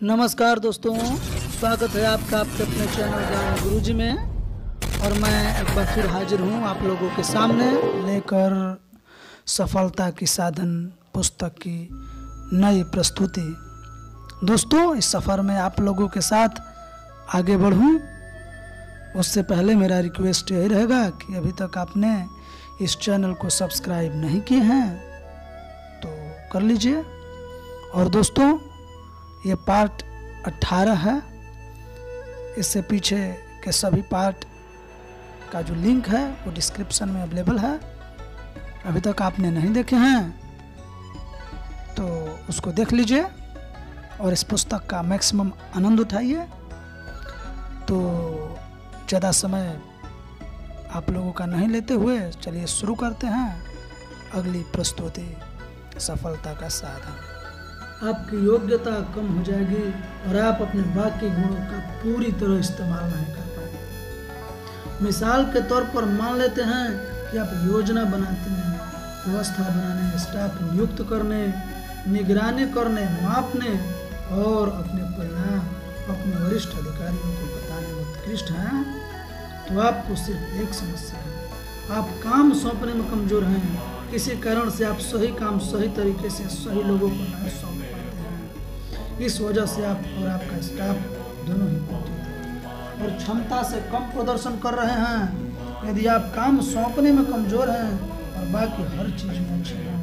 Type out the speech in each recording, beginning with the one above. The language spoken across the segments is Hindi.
नमस्कार दोस्तों, स्वागत है आपका आपके अपने चैनल ज्ञान गुरुजी में। और मैं एक बार फिर हाजिर हूँ आप लोगों के सामने लेकर सफलता की साधन पुस्तक की नई प्रस्तुति। दोस्तों, इस सफ़र में आप लोगों के साथ आगे बढ़ूँ उससे पहले मेरा रिक्वेस्ट यही रहेगा कि अभी तक आपने इस चैनल को सब्सक्राइब नहीं किए हैं तो कर लीजिए। और दोस्तों, ये पार्ट 18 है। इससे पीछे के सभी पार्ट का जो लिंक है वो डिस्क्रिप्शन में अवेलेबल है। अभी तक आपने नहीं देखे हैं तो उसको देख लीजिए और इस पुस्तक का मैक्सिमम आनंद उठाइए। तो ज़्यादा समय आप लोगों का नहीं लेते हुए चलिए शुरू करते हैं अगली प्रस्तुति, सफलता का साधन। आपकी योग्यता कम हो जाएगी और आप अपने बाकी गुणों का पूरी तरह इस्तेमाल नहीं कर पाएंगे। मिसाल के तौर पर मान लेते हैं कि आप योजना बनाते हैं, व्यवस्था बनाने, स्टाफ नियुक्त करने, निगरानी करने, मापने और अपने परिणाम अपने वरिष्ठ अधिकारियों को बताने में उत्कृष्ट हैं, तो आपको सिर्फ एक समस्या है, आप काम सौंपने में कमजोर हैं। किसी कारण से आप सही काम सही तरीके से सही लोगों को नहीं सौंप पाते हैं। इस वजह से आप और आपका स्टाफ दोनों ही कुंठित हैं और क्षमता से कम प्रदर्शन कर रहे हैं। यदि आप काम सौंपने में कमजोर हैं और बाकी हर चीज़ में अच्छे हैं,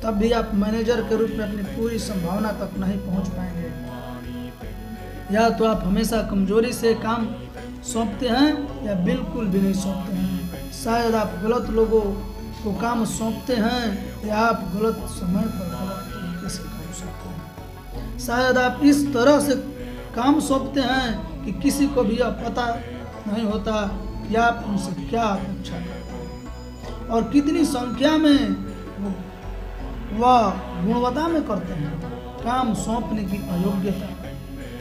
तब भी आप मैनेजर के रूप में अपनी पूरी संभावना तक नहीं पहुंच पाएंगे। या तो आप हमेशा कमजोरी से काम सौंपते हैं या बिल्कुल भी नहीं सौंपते हैं। शायद आप गलत लोगों को काम सौंपते हैं या आप गलत समय पर गलत तरीके से काम सौंपते हैं। शायद आप इस तरह से काम सौंपते हैं कि किसी को भी यह पता नहीं होता कि आप उनसे क्या अपेक्षा करते हैं और कितनी संख्या में वह गुणवत्ता में करते हैं। काम सौंपने की अयोग्यता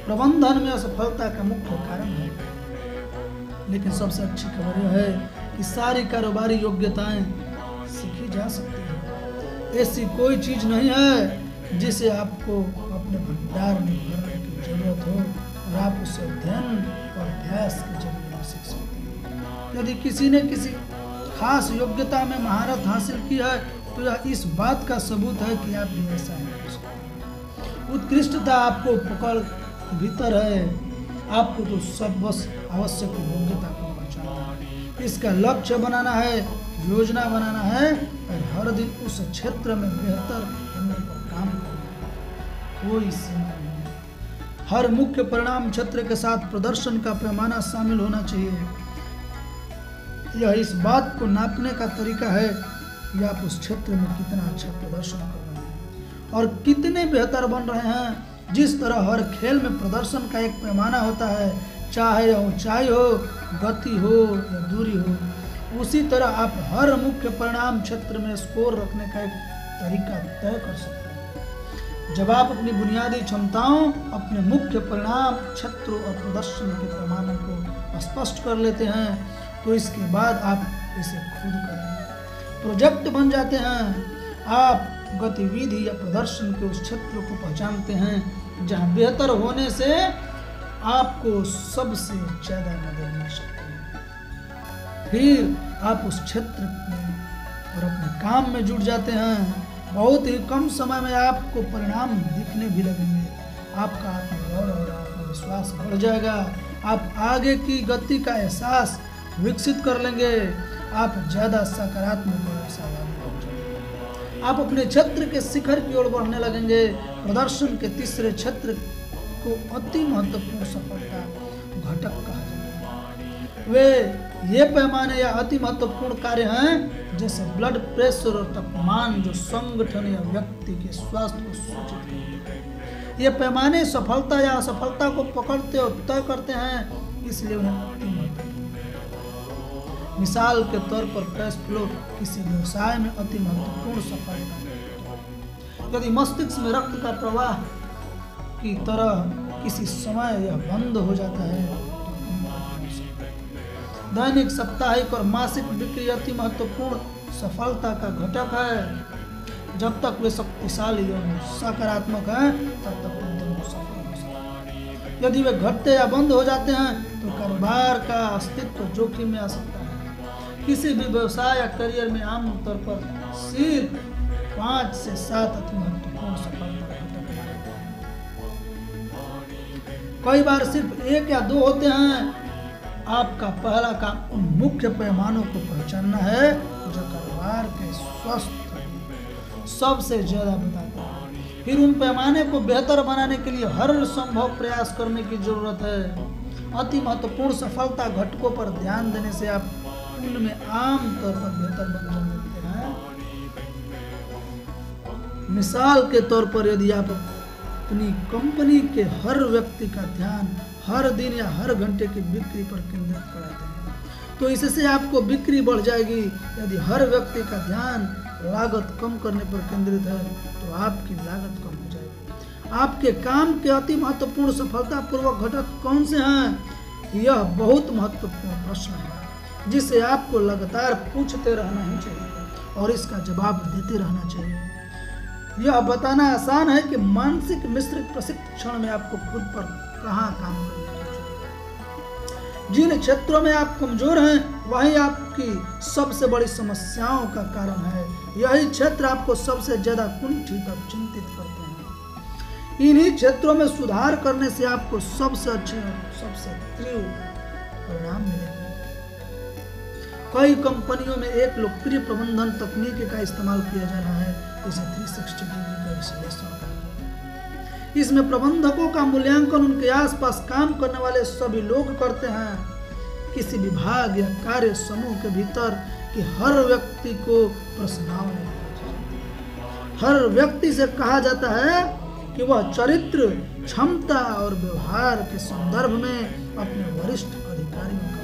प्रबंधन में असफलता का मुख्य कारण है। लेकिन सबसे अच्छी खबर यह है कि सारी कारोबारी योग्यताएं सीखी जा सकती है। ऐसी कोई चीज नहीं है जिसे आपको अपने भंडार में भरने की जरूरत हो और आप उसे अध्ययन और अभ्यास के जरिए सीख सकते हैं। यदि किसी ने किसी खास योग्यता में महारत हासिल की है तो यह इस बात का सबूत है कि आप भी ऐसा ही कर सकते हैं। उत्कृष्टता आपको पकड़ भीतर है। आपको तो सब बस आवश्यक योग्यता को पहचानना है, इसका लक्ष्य बनाना है, योजना बनाना है और हर दिन उस क्षेत्र में बेहतर होने पर काम करना है। कोई सीमा नहीं है। हर मुख्य परिणाम क्षेत्र के साथ प्रदर्शन का पैमाना शामिल होना चाहिए। यह इस बात को नापने का तरीका है कि आप उस क्षेत्र में कितना अच्छा प्रदर्शन कर रहे हैं और कितने बेहतर बन रहे हैं। जिस तरह हर खेल में प्रदर्शन का एक पैमाना होता है, चाहे यह ऊंचाई हो, गति हो या दूरी हो, उसी तरह आप हर मुख्य परिणाम क्षेत्र में स्कोर रखने का एक तरीका तय कर सकते हैं। जब आप अपनी बुनियादी क्षमताओं, अपने मुख्य परिणाम क्षेत्रों और प्रदर्शन के पैमानों को स्पष्ट कर लेते हैं तो इसके बाद आप इसे खुद करें, प्रोजेक्ट बन जाते हैं। आप गतिविधि या प्रदर्शन के उस क्षेत्र को पहचानते हैं जहां बेहतर होने से आपको सबसे ज्यादा मदद मिल सकती है। फिर आप उस क्षेत्र में और अपने काम में जुट जाते हैं। बहुत ही कम समय में आपको परिणाम दिखने भी लगेंगे। आपका आत्मगौरव और आत्मविश्वास बढ़ जाएगा। आप आगे की गति का एहसास विकसित कर लेंगे। आप ज्यादा सकारात्मक और आशावादी हो जाएंगे। आप अपने क्षेत्र के शिखर की ओर बढ़ने लगेंगे। प्रदर्शन के तीसरे क्षेत्र को अति महत्वपूर्ण सफलता घटक कहा जाता है। वे ये पैमाने या अति महत्वपूर्ण कार्य हैं जैसे ब्लड प्रेशर और तापमान, जो संगठन या व्यक्ति के स्वास्थ्य को सूचित करते हैं। ये पैमाने सफलता या असफलता को पकड़ते और तय करते हैं, इसलिए उन्हें अति महत्वपूर्ण। मिसाल के तौर पर कैश फ्लो किसी व्यवसाय में अति महत्वपूर्ण सफलता है। यदि मस्तिष्क में रक्त का प्रवाह की तरह किसी समय यह बंद हो जाता है तो दैनिक, साप्ताहिक और मासिक बिक्री अति महत्वपूर्ण सफलता का घटक है। जब तक वे शक्तिशाली और सकारात्मक हैं तब तक सफल हो सकते हैं। यदि वे घटते या बंद हो जाते हैं तो कारोबार का अस्तित्व जोखिम में आ सकता है। किसी भी व्यवसाय या करियर में आमतौर पर सिर्फ 5 से 7 अति महत्वपूर्ण सफलता घटक होते हैं। कई बार सिर्फ 1 या 2 होते हैं। आपका पहला काम उन मुख्य पैमानों को पहचानना है जो कारोबार के स्वस्थ सबसे ज्यादा बताता है। फिर उन पैमाने को बेहतर बनाने के लिए हर संभव प्रयास करने की जरूरत है। अति महत्वपूर्ण सफलता घटकों पर ध्यान देने से आप उनमें आमतौर पर बेहतर बन सकते हैं। मिसाल के तौर पर यदि आप अपनी कंपनी के हर व्यक्ति का ध्यान हर दिन या हर घंटे की बिक्री पर केंद्रित कराते हैं तो इससे आपको बिक्री बढ़ जाएगी। यदि हर व्यक्ति का ध्यान लागत कम करने पर केंद्रित है तो आपकी लागत कम हो जाएगी। आपके काम के अति महत्वपूर्ण सफलतापूर्वक घटक कौन से हैं? यह बहुत महत्वपूर्ण प्रश्न है जिसे आपको लगातार पूछते रहना ही चाहिए और इसका जवाब देते रहना चाहिए। यह बताना आसान है कि मानसिक मिश्रित प्रशिक्षण में आपको खुद पर कहाँ काम करना चाहिए। जिन क्षेत्रों में आप कमजोर हैं वही आपकी सबसे बड़ी समस्याओं का कारण है। यही क्षेत्र आपको सबसे ज्यादा कुंठित और चिंतित करते हैं। इन्हीं क्षेत्रों में सुधार करने से आपको सबसे अच्छे और सबसे तीव्र परिणाम मिलेंगे। कई कंपनियों में एक लोकप्रिय प्रबंधन तकनीक का इस्तेमाल किया जा रहा है जिसे 360 डिग्री का विश्लेषण है। इसमें प्रबंधकों का मूल्यांकन उनके आसपास काम करने वाले सभी लोग करते हैं। किसी विभाग या कार्य समूह के भीतर कि हर व्यक्ति को प्रश्नावली हर व्यक्ति से कहा जाता है कि वह चरित्र, क्षमता और व्यवहार के संदर्भ में अपने वरिष्ठ अधिकारियों का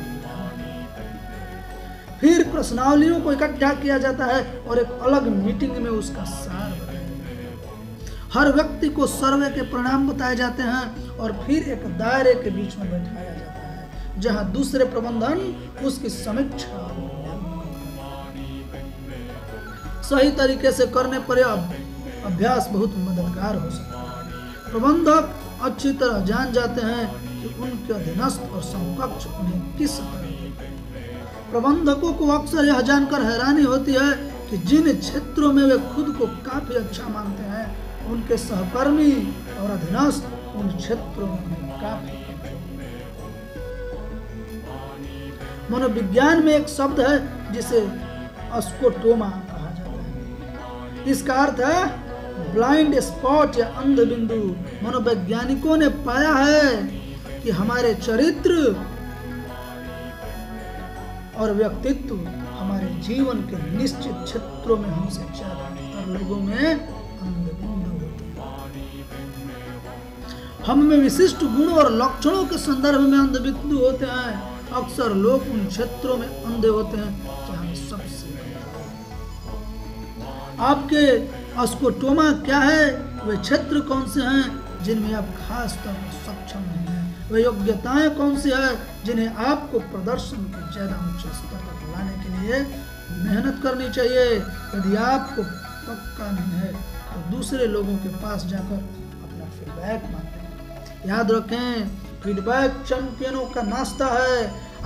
फिर प्रश्नावलियों को इकट्ठा किया जाता है और एक अलग मीटिंग में उसका सार बताया जाता है। हर व्यक्ति को सर्वे के परिणाम बताए जाते हैं और फिर एक दायरे के बीच में बैठाया जाता है जहां दूसरे प्रबंधन उसकी समीक्षा और सही तरीके से करने पर यह अभ्यास बहुत मददगार हो सकता है। प्रबंधक अच्छी तरह जान जाते हैं कि उनके अधीनस्थ और समकक्ष उन्हें किस तरह देते हैं। प्रबंधकों को अक्सर यह जानकर हैरानी होती है कि जिन क्षेत्रों में वे खुद को काफी अच्छा मानते हैं उनके सहकर्मी और अधीनस्थ उन क्षेत्रों में काफी कमजोर हैं। मनोविज्ञान में एक शब्द है जिसे स्कोटोमा कहा जाता है। इसका अर्थ है ब्लाइंड स्पॉट या अंध बिंदु। मनोवैज्ञानिकों ने पाया है कि हमारे चरित्र और व्यक्तित्व हमारे जीवन के निश्चित क्षेत्रों में हमसे ज्यादातर लोगों में अंधबिंदु होते हैं। हम में विशिष्ट गुण और लक्षणों के संदर्भ में अंधबिंदु होते हैं। अक्सर लोग उन क्षेत्रों में अंधे होते हैं जहां हमें सबसे आपके स्कोटोमा क्या है? वे क्षेत्र कौन से हैं जिनमें आप खास तौर पर सक्षम नहीं हैं? वे योग्यताएं कौन सी है जिन्हें आपको प्रदर्शन के ज्यादा ऊंचे स्तर तक लाने के लिए मेहनत करनी चाहिए? यदि आपको पक्का नहीं है तो दूसरे लोगों के पास जाकर अपना फीडबैक मांगें। याद रखें, फीडबैक चैंपियनों का नाश्ता है।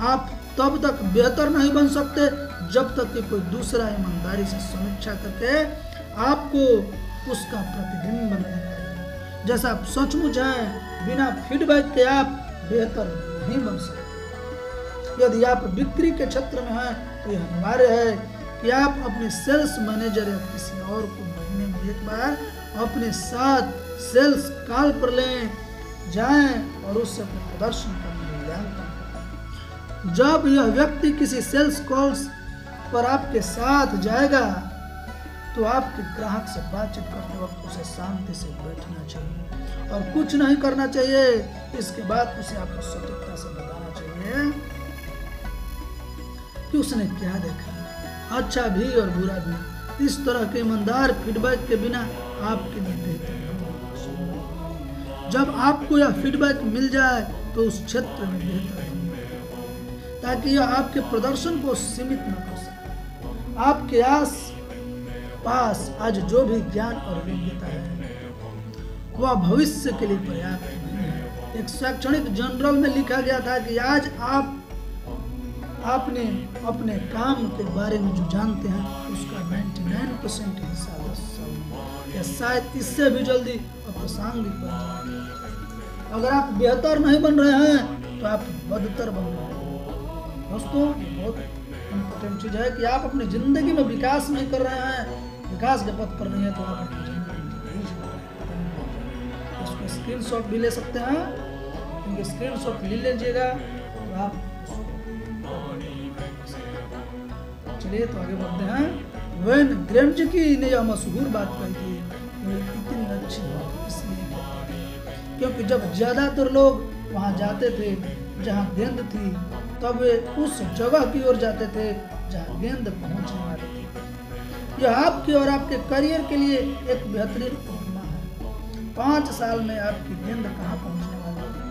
आप तब तक बेहतर नहीं बन सकते जब तक कि कोई दूसरा ईमानदारी से समीक्षा करके आपको उसका प्रतिबिंब नहीं करे। जैसा आप सचमुच हैं, बिना फीडबैक के आप बेहतर नहीं बन सकते। यदि आप बिक्री के क्षेत्र में हैं तो यह अनिवार्य है कि आप अपने सेल्स मैनेजर या किसी और को महीने में एक बार अपने साथ सेल्स कॉल पर लें जाएं और उससे अपने प्रदर्शन का मूल्यांकन करें। जब यह व्यक्ति किसी सेल्स कॉल्स पर आपके साथ जाएगा तो आपके ग्राहक से बातचीत करते वक्त उसे शांति से बैठना चाहिए और कुछ नहीं करना चाहिए। इसके बाद उसे आपको सटीकता से बताना चाहिए कि उसने क्या देखा, अच्छा भी और बुरा भी। इस तरह के ईमानदार फीडबैक के बिना आपके लिए बेहतर नहीं। जब आपको यह फीडबैक मिल जाए तो उस क्षेत्र में बेहतर होगा ताकि यह आपके प्रदर्शन को सीमित न कर सके। आपके आस पास आज जो भी ज्ञान और योग्यता है वह भविष्य के लिए पर्याप्त नहीं है। एक शैक्षणिक जर्नल में लिखा गया था कि आज आपने अपने काम के बारे में जो जानते हैं उसका 99% हिस्सा 10 साल या शायद इससे भी जल्दी अप्रासंगिक बन जाएगा। अगर आप बेहतर नहीं बन रहे हैं तो आप बदतर बन रहे हैं। दोस्तों, बहुत इम्पोर्टेंट चीज है कि आप अपनी जिंदगी में विकास नहीं कर रहे हैं, विकास के पथ पर नहीं है तो आप अपनी जिंदगी में इसको स्क्रीनशॉट भी ले सकते हैं, क्योंकि स्क्रीनशॉट ले लीजिएगा तो आप। चलिए तो आगे बढ़ते हैं। वेन ग्रेम्ज की ने यह मशहूर बात कही थी, इतनी अच्छी बात इसलिए कहते हैं क्योंकि जब ज्यादातर लोग वहां जाते थे जहां गेंद थी, तब वे उस जगह की ओर जाते थे जहां गेंद पहुंचने वाली थी। यह आपके और आपके करियर के लिए एक बेहतरीन उपमा है। 5 साल में आपकी गेंद कहां पहुंचने वाली है?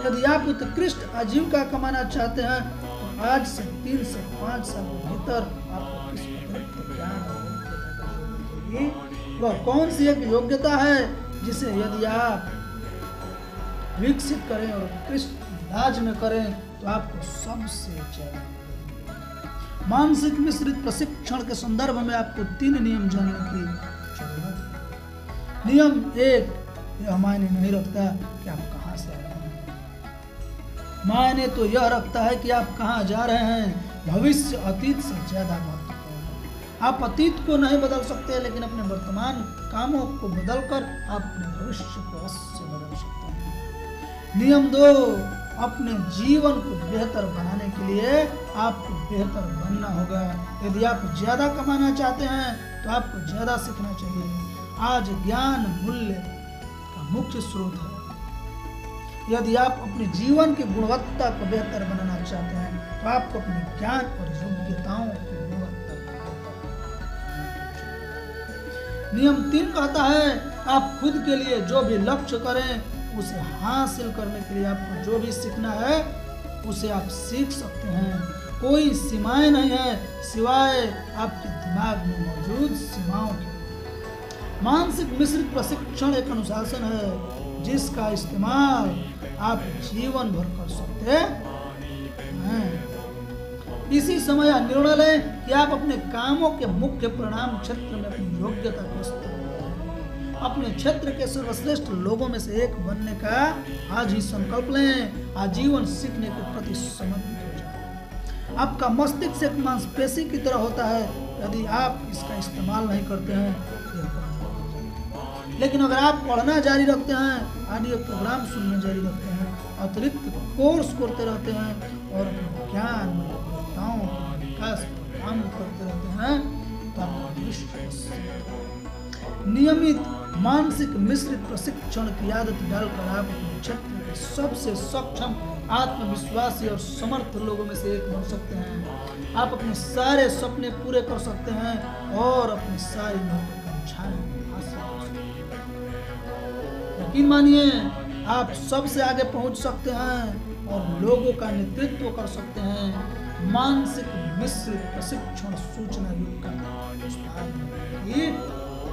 यदि आप उत्कृष्ट आजीविका कमाना चाहते हैं तो आज से 3 से 5 साल के भीतर आपको किस अतिरिक्त ज्ञान चाहिए? वह कौन सी एक योग्यता है जिसे यदि आप विकसित करें और उत्कृष्ट इलाज में करें तो आपको सबसे ज्यादा। मानसिक मिश्रित प्रशिक्षण के संदर्भ में आपको 3 नियम जानने की जरूरत है। नियम 1, यह मायने नहीं रखता कि आप कहां से आ रहे हैं, मायने तो यह रखता है कि आप कहां जा रहे हैं। भविष्य अतीत से ज्यादा महत्वपूर्ण है। आप अतीत को नहीं बदल सकते, लेकिन अपने वर्तमान कामों को बदलकर आप अपने भविष्य को अवश्य बदल सकते हैं। नियम 2, अपने जीवन को बेहतर बनाने के लिए आपको बेहतर बनना होगा। यदि आप ज्यादा कमाना चाहते हैं तो आपको ज्यादा सीखना चाहिए। आज ज्ञान मूल्य का मुख्य स्रोत है। यदि आप अपने जीवन की गुणवत्ता को बेहतर बनाना चाहते हैं तो आपको अपने ज्ञान और योग्यताओं की गुणवत्ता को। नियम 3 कहता है आप खुद के लिए जो भी लक्ष्य करें उसे हासिल करने के लिए आपको जो भी सीखना है उसे आप सीख सकते हैं। कोई सीमाएं नहीं है सिवाय आपके दिमाग में मौजूद सीमाओं के। मानसिक मिश्रित प्रशिक्षण एक अनुशासन है जिसका इस्तेमाल आप जीवन भर कर सकते हैं। इसी समय निर्णय लें कि आप अपने कामों के मुख्य परिणाम क्षेत्र में अपनी योग्यता को इस्तेमाल, अपने क्षेत्र के सर्वश्रेष्ठ लोगों में से एक बनने का आज ही संकल्प लें। आजीवन सीखने के प्रति समर्पित हो जाए। आपका मस्तिष्क एक मांसपेशी की तरह होता है। यदि आप इसका इस्तेमाल नहीं करते हैं, लेकिन अगर आप पढ़ना जारी रखते हैं, ऑडियो प्रोग्राम सुनना जारी रखते हैं, अतिरिक्त कोर्स करते रहते हैं और ज्ञान में योग्यताओं के विकास पर काम करते रहते हैं तो आपका भविष्य। नियमित मानसिक मिश्रित प्रशिक्षण की आदत डालकर आप अपने क्षेत्र के सबसे सक्षम, आत्मविश्वासी और समर्थ लोगों में से एक बन सकते हैं। आप अपने सारे सपने पूरे कर सकते हैं और अपनी सारी महत्वाकांक्षाएं हासिल कर सकते हैं। यकीन मानिए, आप सबसे आगे पहुंच सकते हैं और लोगों का नेतृत्व कर सकते हैं। मानसिक मिश्रित प्रशिक्षण सूचना युग का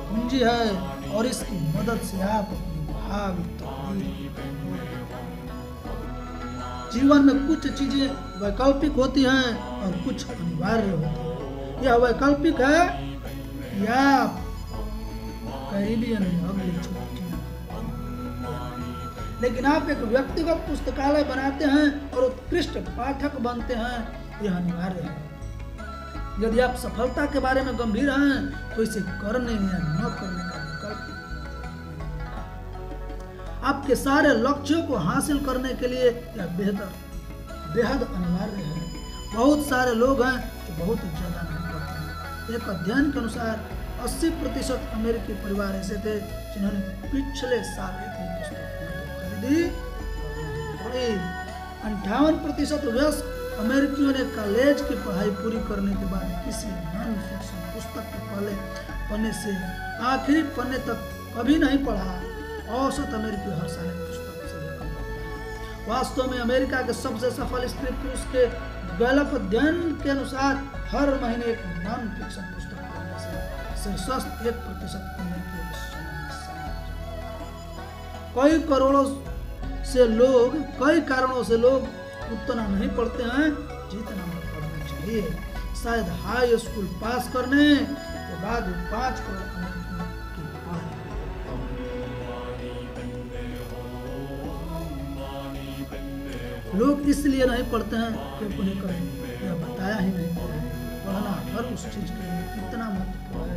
पूंजी है और इसकी मदद से आप अपनी भावी तकदीर। जीवन में कुछ चीजें वैकल्पिक होती हैं और कुछ अनिवार्य होती हैं। यह वैकल्पिक है या कैरिबियन में अगली छुट्टी, लेकिन आप एक व्यक्तिगत पुस्तकालय बनाते हैं और उत्कृष्ट पाठक बनते हैं, यह अनिवार्य है। यदि आप सफलता के बारे में गंभीर हैं तो इसे करने या न करने का विकल्प। आपके सारे लक्ष्यों को हासिल करने के लिए यह बेहद अनिवार्य है। बहुत सारे लोग हैं जो बहुत ज्यादा नहीं करते हैं। एक अध्ययन के अनुसार 80% अमेरिकी परिवार ऐसे थे जिन्होंने पिछले साल एक पुस्तक खरीदी। 58% वयस्क अमेरिकियों ने कॉलेज की पढ़ाई पूरी करने के बाद किसी नॉन फिक्शन पुस्तक के पहले पन्ने से आखिरी पन्ने तक कभी नहीं पढ़ा। औसत अमेरिकी हर साल एक पुस्तक से लेकर। वास्तव में अमेरिका के सबसे सफल स्त्री पुरुष के गैलप अध्ययन के अनुसार हर महीने एक नॉन फिक्शन पुस्तक पढ़ने से शीर्षस्थ 1% अमेरिकी। कई करोड़ों से लोग, कई कारणों से लोग उतना नहीं पढ़ते हैं जितना पढ़ना चाहिए। शायद हाई स्कूल पास करने के बाद 5 करोड़ लोग इसलिए नहीं पढ़ते हैं कि उन्हें करें यह बताया ही नहीं गया है। पढ़ना हर उस चीज के लिए इतना महत्वपूर्ण है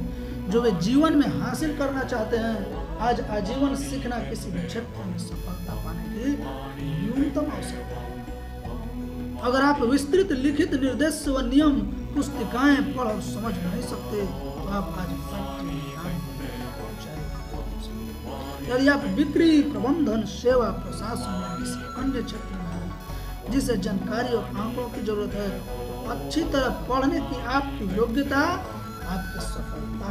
जो वे जीवन में हासिल करना चाहते हैं। आज आजीवन सीखना किसी भी क्षेत्र में सफलता पाने की न्यूनतम आवश्यकता है। अगर आप विस्तृत लिखित निर्देश व नियम पुस्तिकाएं पढ़ और समझ नहीं सकते तो आप आज फैक्ट्री में काम नहीं। यदि आप बिक्री, प्रबंधन, सेवा, प्रशासन या किसी अन्य क्षेत्र में हैं जिसे जानकारी और आंकड़ों की जरूरत है तो अच्छी तरह पढ़ने की आपकी योग्यता आपकी सफलता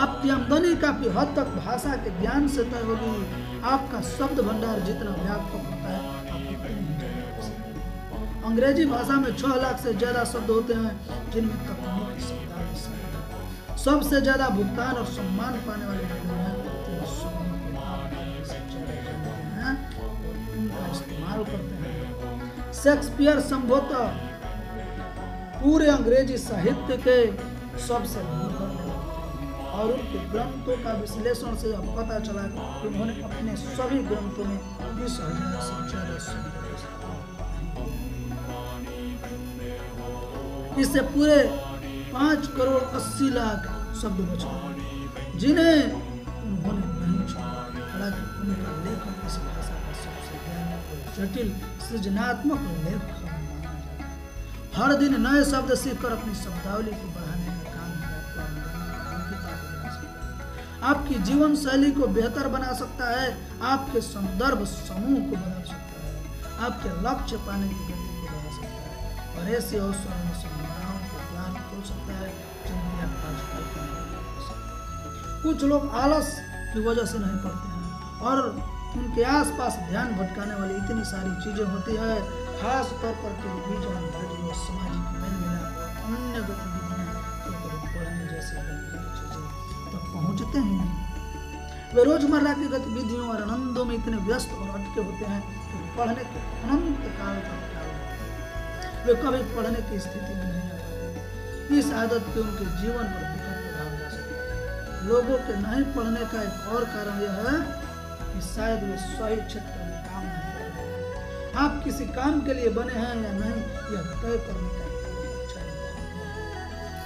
आपकी आमदनी काफी हद तक भाषा के ज्ञान से तय होगी। आपका शब्द भंडार जितना व्यापक होता है आप उतने ही ज्यादा। अंग्रेजी भाषा में 6 लाख से ज्यादा शब्द होते हैं जिनमें तकनीकी शब्दावली शामिल है। सबसे ज्यादा भुगतान और सम्मान पाने वाले उनका इस्तेमाल करते हैं। शेक्सपियर संभवतः पूरे अंग्रेजी साहित्य के सबसे और उनके ग्रंथों का विश्लेषण से यह पता चला कि उन्होंने अपने सभी ग्रंथों में 20,000 से ज्यादा शब्द। इससे पूरे 5 करोड़ 80 लाख शब्द बचे जिन्हें उन्होंने नहीं छोड़ा। हालांकि उनका लेखन इस भाषा का सबसे जटिल सृजनात्मक लेखन माना जाता है। हर दिन नए शब्द सीखकर अपनी शब्दावली को बढ़ाने का काम आपकी जीवन शैली को बेहतर बना सकता है, आपके संदर्भ समूह को बदल सकता है, आपके लक्ष्य पाने की गति को बढ़ा सकता है और ऐसे अवसरों में संभावनाओं के द्वार खोल सकता है जिनकी आप आज कल्पना नहीं कर सकते। कुछ लोग आलस की वजह से नहीं पढ़ते हैं और उनके आसपास ध्यान भटकाने वाली इतनी सारी चीजें होती है, खास तौर पर टेलीविजन, रेडियो, सामाजिक मेल मिलाप और अन्य गतिविधियां पढ़ने जैसे पहुंचते ही नहीं। वे रोजमर्रा की गतिविधियों और आनंदों में इतने व्यस्त और अटके होते हैं कि पढ़ने के अनंत काल तक क्या वे कभी पढ़ने की स्थिति में नहीं आ पाते। इस आदत के उनके जीवन पर विकट प्रभाव पड़ सकता है। लोगों के नहीं पढ़ने का एक और कारण यह है कि शायद वे सही क्षेत्र में काम नहीं कर रहे हैं। आप किसी काम के लिए बने हैं या नहीं यह तय करने का अच्छा है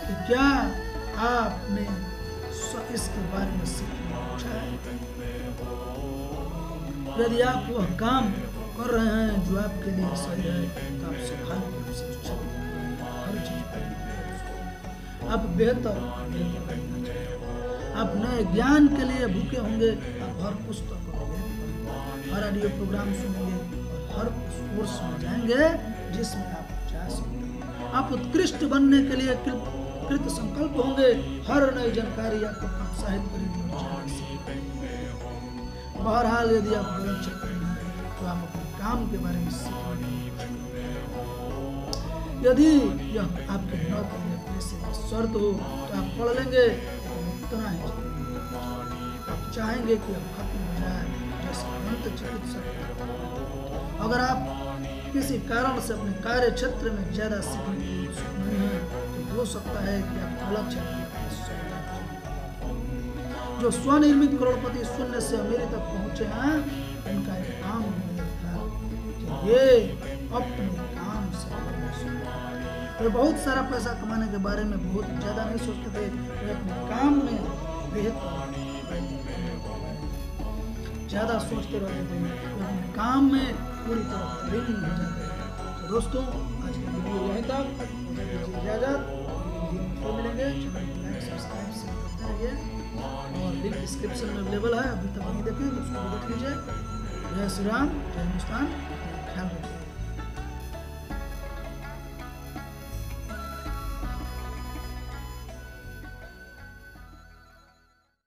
कि क्या आपने इसके बारे में सीखना अच्छा है। यदि आप वह काम कर रहे हैं जो आपके लिए सही है तो आप स्वाभाविक रूप से हर चीज आप बेहतर करना चाहिए। आप नए ज्ञान के लिए भूखे होंगे, आप हर पुस्तक को हर ऑडियो प्रोग्राम सुनेंगे और हर कोर्स में जाएंगे जिसमें आप जा सकते हैं। आप उत्कृष्ट बनने के लिए कृत संकल्प होंगे, हर नई जानकारी आपको प्रोत्साहित करेगी। बहरहाल यदि आप गलत क्षेत्र में हैं तो आप अपने काम के बारे में सीखेंगे। यदि यह आपके नौकरी या पैसे की शर्त हो तो आप पढ़ लेंगे, उतना ही आप चाहेंगे कि आप खत्म हो जाए जैसे दंत चिकित्सक। अगर आप किसी कारण से अपने कार्य क्षेत्र में ज्यादा सीखने की उत्सुक नहीं है हो सकता है कि आप अलग क्षेत्र जो स्वनिर्मित करोड़पति शून्य से अमीरी तक पहुंचे हैं उनका एक काम था कि ये अपने काम से वे बहुत सारा पैसा कमाने के बारे में बहुत ज्यादा नहीं सोचते थे। वे अपने काम में बेहतर ज्यादा सोचते रहते थे, वे अपने काम में पूरी तरह तल्लीन हो जाते थे। तो दोस्तों आज का वीडियो यहीं तक, इजाजत, तो मिलेंगे। चैनल को लाइक सब्सक्राइब से करते रहिए और लिंक डिस्क्रिप्शन में अवेलेबल है, अभी तक नहीं देखें तो उसको भी देख लीजिए। जय श्री राम, जय हिंदुस्तान, ख्याल रखिए।